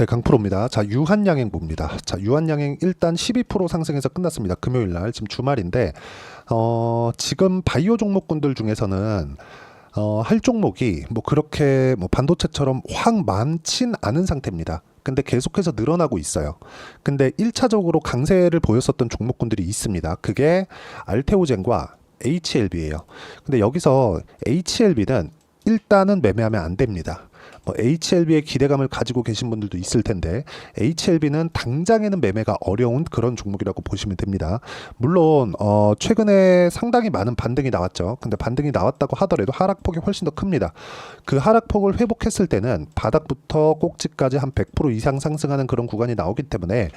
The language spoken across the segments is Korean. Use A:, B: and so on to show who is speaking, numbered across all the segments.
A: 네, 강프로입니다. 자, 유한양행 봅니다. 자, 유한양행 일단 12% 상승해서 끝났습니다. 금요일 날 지금 주말인데 지금 바이오 종목군들 중에서는 할 종목이 뭐 그렇게 뭐 반도체처럼 확 많진 않은 상태입니다. 근데 계속해서 늘어나고 있어요. 근데 1차적으로 강세를 보였었던 종목군들이 있습니다. 그게 알테오젠과 HLB예요. 근데 여기서 HLB는 일단은 매매하면 안 됩니다. 뭐 HLB에 기대감을 가지고 계신 분들도 있을 텐데 HLB는 당장에는 매매가 어려운 그런 종목이라고 보시면 됩니다. 물론 최근에 상당히 많은 반등이 나왔죠. 근데 반등이 나왔다고 하더라도 하락폭이 훨씬 더 큽니다. 그 하락폭을 회복했을 때는 바닥부터 꼭지까지 한 100% 이상 상승하는 그런 구간이 나오기 때문에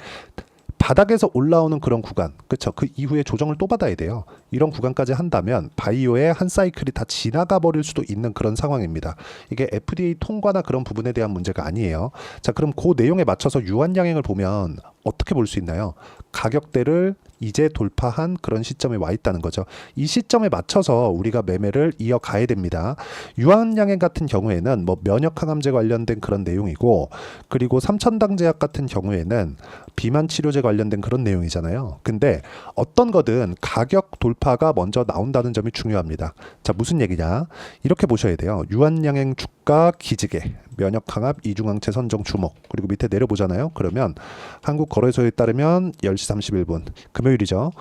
A: 바닥에서 올라오는 그런 구간, 그쵸? 그 이후에 조정을 또 받아야 돼요. 이런 구간까지 한다면 바이오의 한 사이클이 다 지나가 버릴 수도 있는 그런 상황입니다. 이게 FDA 통과나 그런 부분에 대한 문제가 아니에요. 자, 그럼 그 내용에 맞춰서 유한양행을 보면 어떻게 볼 수 있나요? 가격대를 이제 돌파한 그런 시점에 와 있다는 거죠. 이 시점에 맞춰서 우리가 매매를 이어가야 됩니다. 유한양행 같은 경우에는 뭐 면역항암제 관련된 그런 내용이고, 그리고 삼천당제약 같은 경우에는 비만 치료제 관련된 그런 내용이잖아요. 근데 어떤 거든 가격 돌파가 먼저 나온다는 점이 중요합니다. 자, 무슨 얘기냐? 이렇게 보셔야 돼요. 유한양행 주가 기지개, 면역항암 이중항체 선정 주목, 그리고 밑에 내려보잖아요. 그러면 한국거래소에 따르면 10시 31분 금요일이죠.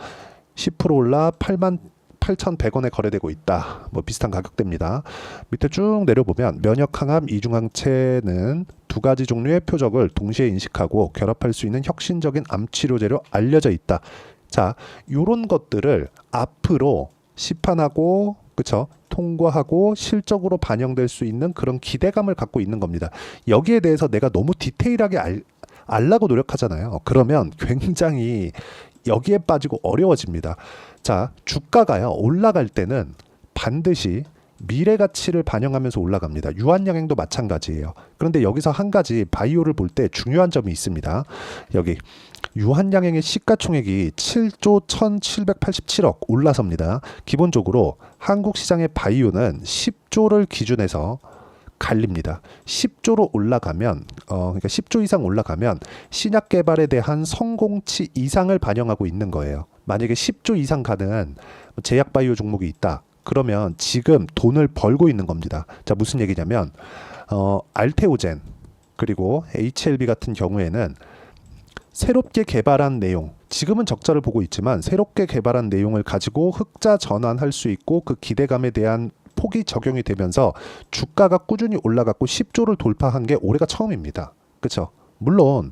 A: 10% 올라 88,100원에 거래되고 있다. 뭐 비슷한 가격대입니다. 밑에 쭉 내려보면 면역항암 이중항체는 두 가지 종류의 표적을 동시에 인식하고 결합할 수 있는 혁신적인 암치료제로 알려져 있다. 자, 요런 것들을 앞으로 시판하고, 그쵸? 통과하고 실적으로 반영될 수 있는 그런 기대감을 갖고 있는 겁니다. 여기에 대해서 내가 너무 디테일하게 알라고 노력하잖아요. 그러면 굉장히 여기에 빠지고 어려워집니다. 자, 주가가요, 올라갈 때는 반드시 미래 가치를 반영하면서 올라갑니다. 유한양행도 마찬가지예요. 그런데 여기서 한 가지 바이오를 볼 때 중요한 점이 있습니다. 여기 유한양행의 시가총액이 7조 1787억 올라섭니다. 기본적으로 한국 시장의 바이오는 10조를 기준해서 갈립니다. 10조로 올라가면 그러니까 10조 이상 올라가면 신약 개발에 대한 성공치 이상을 반영하고 있는 거예요. 만약에 10조 이상 가는 제약 바이오 종목이 있다. 그러면 지금 돈을 벌고 있는 겁니다. 자, 무슨 얘기냐면 알테오젠 그리고 HLB 같은 경우에는 새롭게 개발한 내용, 지금은 적자를 보고 있지만 새롭게 개발한 내용을 가지고 흑자 전환할 수 있고 그 기대감에 대한 폭이 적용이 되면서 주가가 꾸준히 올라갔고 10조를 돌파한 게 올해가 처음입니다. 그렇죠? 물론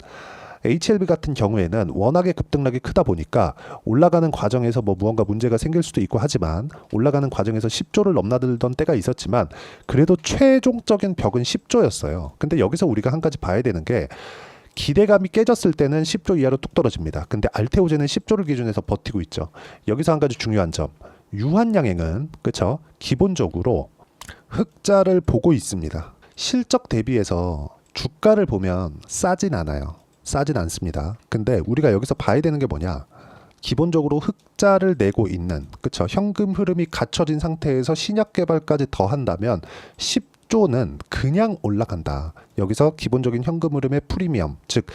A: HLB 같은 경우에는 워낙에 급등락이 크다 보니까 올라가는 과정에서 뭐 무언가 문제가 생길 수도 있고 하지만 올라가는 과정에서 10조를 넘나들던 때가 있었지만 그래도 최종적인 벽은 10조였어요. 근데 여기서 우리가 한 가지 봐야 되는 게 기대감이 깨졌을 때는 10조 이하로 뚝 떨어집니다. 근데 알테오젠은 10조를 기준해서 버티고 있죠. 여기서 한 가지 중요한 점. 유한양행은 그쵸? 기본적으로 흑자를 보고 있습니다. 실적 대비해서 주가를 보면 싸진 않아요. 싸진 않습니다. 근데 우리가 여기서 봐야 되는 게 뭐냐? 기본적으로 흑자를 내고 있는, 그쵸? 현금 흐름이 갖춰진 상태에서 신약 개발까지 더한다면 10조는 그냥 올라간다. 여기서 기본적인 현금 흐름의 프리미엄, 즉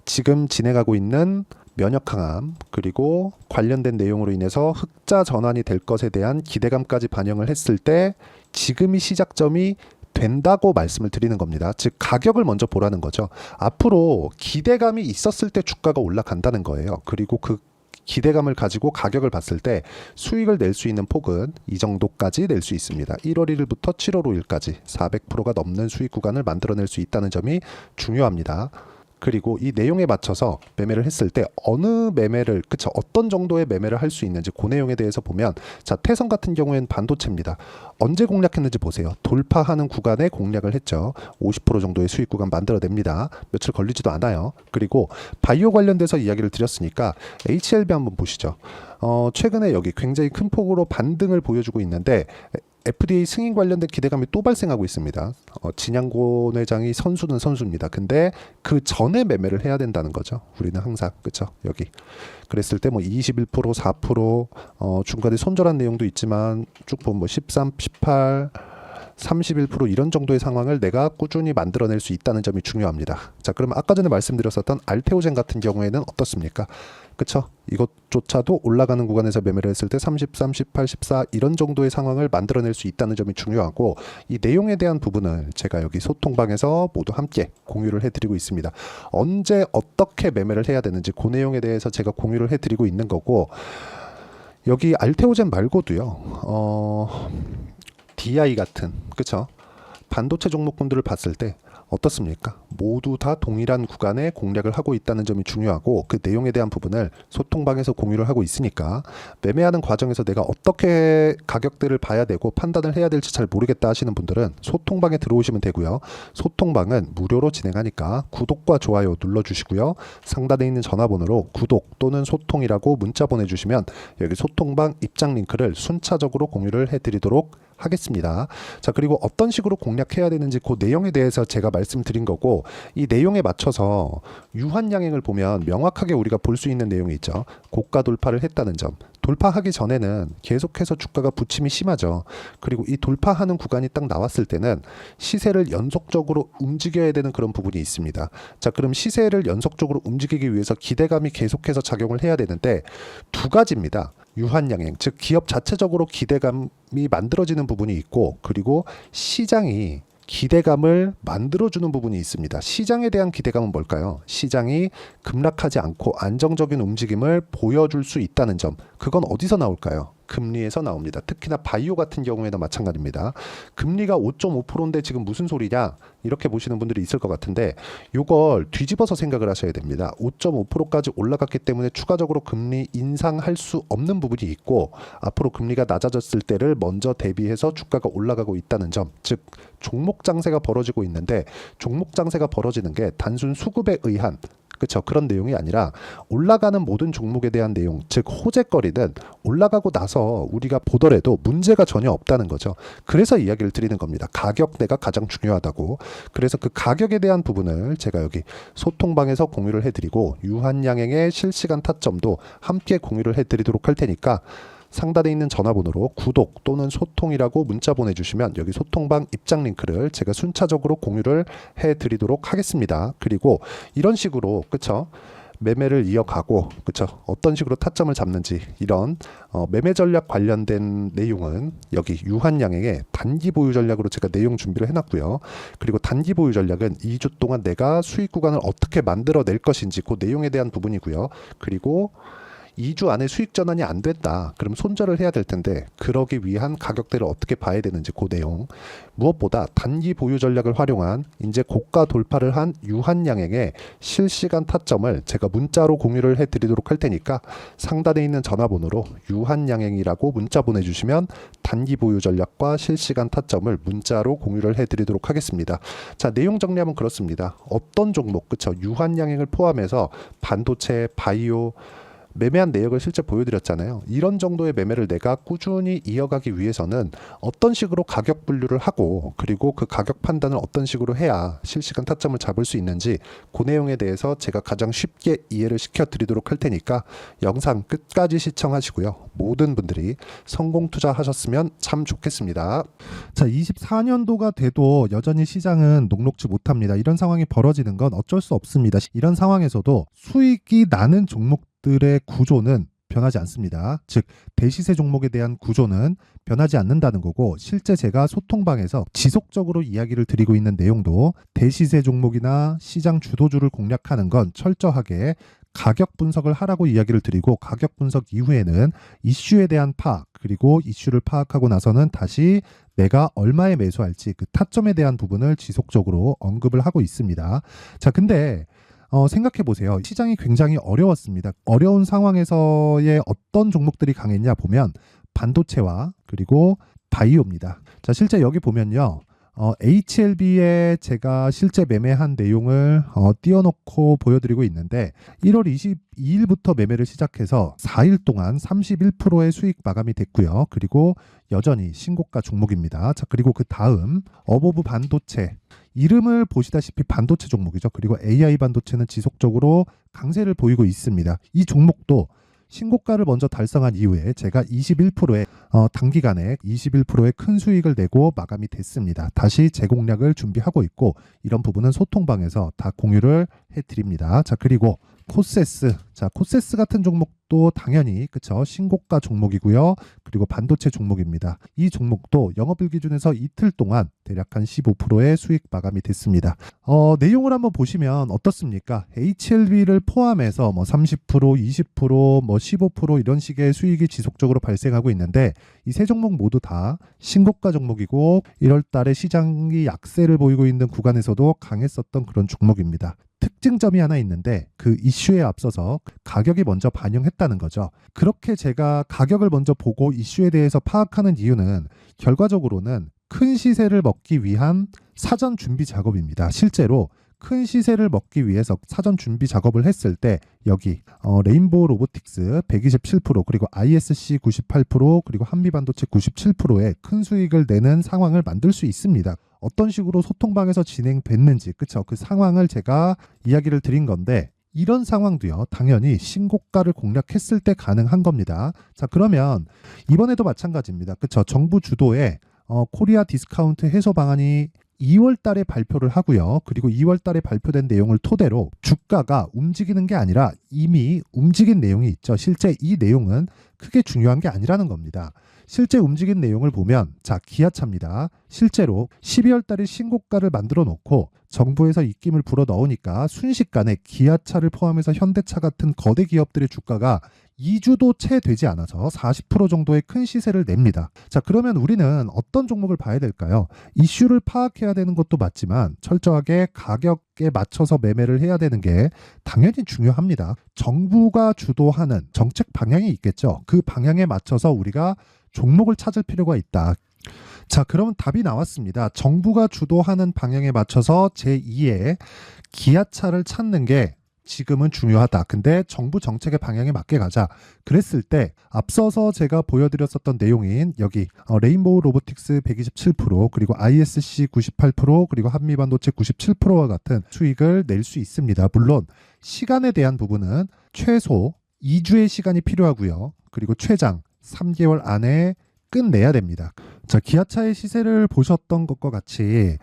A: 지금 진행하고 있는 면역항암 그리고 관련된 내용으로 인해서 흑자 전환이 될 것에 대한 기대감까지 반영을 했을 때 지금이 시작점이 된다고 말씀을 드리는 겁니다. 즉 가격을 먼저 보라는 거죠. 앞으로 기대감이 있었을 때 주가가 올라간다는 거예요. 그리고 그 기대감을 가지고 가격을 봤을 때 수익을 낼 수 있는 폭은 이 정도까지 낼 수 있습니다. 1월 1일부터 7월 5일까지 400%가 넘는 수익 구간을 만들어낼 수 있다는 점이 중요합니다. 그리고 이 내용에 맞춰서 매매를 했을 때 어느 매매를, 그쵸, 어떤 정도의 매매를 할 수 있는지 그 내용에 대해서 보면, 자, 태성 같은 경우에는 반도체입니다. 언제 공략했는지 보세요. 돌파하는 구간에 공략을 했죠. 50% 정도의 수익 구간 만들어냅니다. 며칠 걸리지도 않아요. 그리고 바이오 관련돼서 이야기를 드렸으니까 HLB 한번 보시죠. 최근에 여기 굉장히 큰 폭으로 반등을 보여주고 있는데 FDA 승인 관련된 기대감이 또 발생하고 있습니다. 진양곤 회장이 선수는 선수입니다. 근데 그 전에 매매를 해야 된다는 거죠. 우리는 항상, 그쵸? 여기 그랬을 때 뭐 21%, 4%, 중간에 손절한 내용도 있지만 쭉 보면 뭐 13, 18, 31% 이런 정도의 상황을 내가 꾸준히 만들어낼 수 있다는 점이 중요합니다. 자, 그러면 아까 전에 말씀드렸었던 알테오젠 같은 경우에는 어떻습니까? 그쵸? 이것조차도 올라가는 구간에서 매매를 했을 때 30, 38, 14 이런 정도의 상황을 만들어낼 수 있다는 점이 중요하고, 이 내용에 대한 부분을 제가 여기 소통방에서 모두 함께 공유를 해드리고 있습니다. 언제 어떻게 매매를 해야 되는지 그 내용에 대해서 제가 공유를 해드리고 있는 거고, 여기 알테오젠 말고도요, DI 같은, 그쵸? 반도체 종목군들을 봤을 때 어떻습니까? 모두 다 동일한 구간에 공략을 하고 있다는 점이 중요하고, 그 내용에 대한 부분을 소통방에서 공유를 하고 있으니까 매매하는 과정에서 내가 어떻게 가격대를 봐야 되고 판단을 해야 될지 잘 모르겠다 하시는 분들은 소통방에 들어오시면 되고요. 소통방은 무료로 진행하니까 구독과 좋아요 눌러주시고요. 상단에 있는 전화번호로 구독 또는 소통이라고 문자 보내주시면 여기 소통방 입장 링크를 순차적으로 공유를 해드리도록 하겠습니다. 자, 그리고 어떤 식으로 공략해야 되는지 그 내용에 대해서 제가 말씀드린 거고, 이 내용에 맞춰서 유한양행을 보면 명확하게 우리가 볼 수 있는 내용이 있죠. 고가 돌파를 했다는 점. 돌파하기 전에는 계속해서 주가가 부침이 심하죠. 그리고 이 돌파하는 구간이 딱 나왔을 때는 시세를 연속적으로 움직여야 되는 그런 부분이 있습니다. 자, 그럼 시세를 연속적으로 움직이기 위해서 기대감이 계속해서 작용을 해야 되는데 두 가지입니다. 유한양행, 즉 기업 자체적으로 기대감이 만들어지는 부분이 있고, 그리고 시장이 기대감을 만들어주는 부분이 있습니다. 시장에 대한 기대감은 뭘까요? 시장이 급락하지 않고 안정적인 움직임을 보여줄 수 있다는 점. 그건 어디서 나올까요? 금리에서 나옵니다. 특히나 바이오 같은 경우에는 마찬가지입니다. 금리가 5.5%인데 지금 무슨 소리냐? 이렇게 보시는 분들이 있을 것 같은데, 이걸 뒤집어서 생각을 하셔야 됩니다. 5.5%까지 올라갔기 때문에 추가적으로 금리 인상할 수 없는 부분이 있고, 앞으로 금리가 낮아졌을 때를 먼저 대비해서 주가가 올라가고 있다는 점, 즉 종목 장세가 벌어지고 있는데, 종목 장세가 벌어지는 게 단순 수급에 의한, 그렇죠, 그런 내용이 아니라 올라가는 모든 종목에 대한 내용, 즉 호재거리는 올라가고 나서 우리가 보더라도 문제가 전혀 없다는 거죠. 그래서 이야기를 드리는 겁니다. 가격대가 가장 중요하다고. 그래서 그 가격에 대한 부분을 제가 여기 소통방에서 공유를 해드리고, 유한양행의 실시간 타점도 함께 공유를 해드리도록 할 테니까 상단에 있는 전화번호로 구독 또는 소통이라고 문자 보내주시면 여기 소통방 입장 링크를 제가 순차적으로 공유를 해드리도록 하겠습니다. 그리고 이런 식으로, 그쵸, 매매를 이어가고, 그쵸, 어떤 식으로 타점을 잡는지, 이런 매매 전략 관련된 내용은 여기 유한양행의 단기 보유 전략으로 제가 내용 준비를 해놨고요. 그리고 단기 보유 전략은 2주 동안 내가 수익 구간을 어떻게 만들어낼 것인지 그 내용에 대한 부분이고요. 그리고 2주 안에 수익 전환이 안 됐다. 그럼 손절을 해야 될 텐데, 그러기 위한 가격대를 어떻게 봐야 되는지 그 내용. 무엇보다 단기 보유 전략을 활용한 이제 고가 돌파를 한 유한양행의 실시간 타점을 제가 문자로 공유를 해드리도록 할 테니까 상단에 있는 전화번호로 유한양행이라고 문자 보내주시면 단기 보유 전략과 실시간 타점을 문자로 공유를 해드리도록 하겠습니다. 자, 내용 정리하면 그렇습니다. 어떤 종목, 그쵸, 유한양행을 포함해서 반도체, 바이오, 매매한 내역을 실제 보여드렸잖아요. 이런 정도의 매매를 내가 꾸준히 이어가기 위해서는 어떤 식으로 가격 분류를 하고, 그리고 그 가격 판단을 어떤 식으로 해야 실시간 타점을 잡을 수 있는지 그 내용에 대해서 제가 가장 쉽게 이해를 시켜드리도록 할 테니까 영상 끝까지 시청하시고요. 모든 분들이 성공 투자하셨으면 참 좋겠습니다. 자, 24년도가 돼도 여전히 시장은 녹록지 못합니다. 이런 상황이 벌어지는 건 어쩔 수 없습니다. 이런 상황에서도 수익이 나는 종목들의 구조는 변하지 않습니다. 즉 대시세 종목에 대한 구조는 변하지 않는다는 거고, 실제 제가 소통방에서 지속적으로 이야기를 드리고 있는 내용도 대시세 종목이나 시장 주도주를 공략하는 건 철저하게 가격 분석을 하라고 이야기를 드리고, 가격 분석 이후에는 이슈에 대한 파악, 그리고 이슈를 파악하고 나서는 다시 내가 얼마에 매수할지 그 타점에 대한 부분을 지속적으로 언급을 하고 있습니다. 자, 근데 생각해 보세요. 시장이 굉장히 어려웠습니다. 어려운 상황에서의 어떤 종목들이 강했냐 보면 반도체와 그리고 바이오입니다. 자, 실제 여기 보면요. HLB에 제가 실제 매매한 내용을 띄워놓고 보여드리고 있는데, 1월 22일부터 매매를 시작해서 4일 동안 31%의 수익 마감이 됐고요. 그리고 여전히 신고가 종목입니다. 자, 그리고 그 다음 어보브 반도체, 이름을 보시다시피 반도체 종목이죠. 그리고 AI 반도체는 지속적으로 강세를 보이고 있습니다. 이 종목도 신고가를 먼저 달성한 이후에 제가 21%의 단기간에 21%의 큰 수익을 내고 마감이 됐습니다. 다시 재공략을 준비하고 있고 이런 부분은 소통방에서 다 공유를 해드립니다. 자, 그리고 코세스. 자, 코세스 같은 종목도 당연히 그쵸, 신고가 종목이고요. 그리고 반도체 종목입니다. 이 종목도 영업일 기준에서 이틀 동안 대략 한 15%의 수익 마감이 됐습니다. 내용을 한번 보시면 어떻습니까? HLB를 포함해서 뭐 30%, 20%, 뭐 15% 이런 식의 수익이 지속적으로 발생하고 있는데 이 세 종목 모두 다 신고가 종목이고 1월 달에 시장이 약세를 보이고 있는 구간에서도 강했었던 그런 종목입니다. 특징점이 하나 있는데 그 이슈에 앞서서 가격이 먼저 반영했다는 거죠. 그렇게 제가 가격을 먼저 보고 이슈에 대해서 파악하는 이유는 결과적으로는 큰 시세를 먹기 위한 사전 준비 작업입니다. 실제로 큰 시세를 먹기 위해서 사전 준비 작업을 했을 때 여기 레인보우 로보틱스 127% 그리고 ISC 98% 그리고 한미반도체 97%의 큰 수익을 내는 상황을 만들 수 있습니다. 어떤 식으로 소통방에서 진행됐는지 그쵸, 그 상황을 제가 이야기를 드린 건데 이런 상황도요 당연히 신고가를 공략했을 때 가능한 겁니다. 자, 그러면 이번에도 마찬가지입니다. 그쵸, 정부 주도의 코리아 디스카운트 해소 방안이 2월 달에 발표를 하고요. 그리고 2월 달에 발표된 내용을 토대로 주가가 움직이는 게 아니라 이미 움직인 내용이 있죠. 실제 이 내용은 크게 중요한 게 아니라는 겁니다. 실제 움직인 내용을 보면 자, 기아차입니다. 실제로 12월 달에 신고가를 만들어 놓고 정부에서 입김을 불어 넣으니까 순식간에 기아차를 포함해서 현대차 같은 거대 기업들의 주가가 2주도 채 되지 않아서 40% 정도의 큰 시세를 냅니다. 자, 그러면 우리는 어떤 종목을 봐야 될까요? 이슈를 파악해야 되는 것도 맞지만 철저하게 가격에 맞춰서 매매를 해야 되는 게 당연히 중요합니다. 정부가 주도하는 정책 방향이 있겠죠. 그 방향에 맞춰서 우리가 종목을 찾을 필요가 있다. 자, 그러면 답이 나왔습니다. 정부가 주도하는 방향에 맞춰서 제2의 기아차를 찾는 게 지금은 중요하다. 근데 정부 정책의 방향에 맞게 가자. 그랬을 때 앞서서 제가 보여드렸었던 내용인 여기 레인보우 로보틱스 127% 그리고 ISC 98% 그리고 한미반도체 97%와 같은 수익을 낼 수 있습니다. 물론 시간에 대한 부분은 최소 2주의 시간이 필요하고요. 그리고 최장 3개월 안에 끝내야 됩니다. 자, 기아차의 시세를 보셨던 것과 같이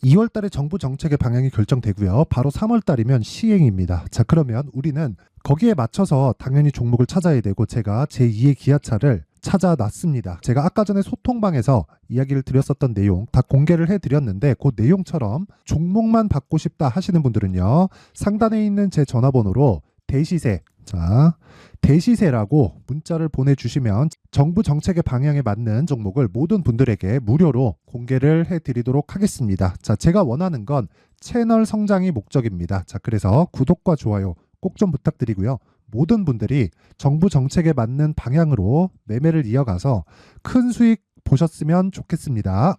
A: 2월 달에 정부 정책의 방향이 결정되고요. 바로 3월 달이면 시행입니다. 자, 그러면 우리는 거기에 맞춰서 당연히 종목을 찾아야 되고 제가 제2의 기아차를 찾아놨습니다. 제가 아까 전에 소통방에서 이야기를 드렸었던 내용 다 공개를 해드렸는데 그 내용처럼 종목만 받고 싶다 하시는 분들은요. 상단에 있는 제 전화번호로 대시세, 자, 대시세라고 문자를 보내주시면 정부 정책의 방향에 맞는 종목을 모든 분들에게 무료로 공개를 해드리도록 하겠습니다. 자, 제가 원하는 건 채널 성장이 목적입니다. 자, 그래서 구독과 좋아요 꼭 좀 부탁드리고요. 모든 분들이 정부 정책에 맞는 방향으로 매매를 이어가서 큰 수익 보셨으면 좋겠습니다.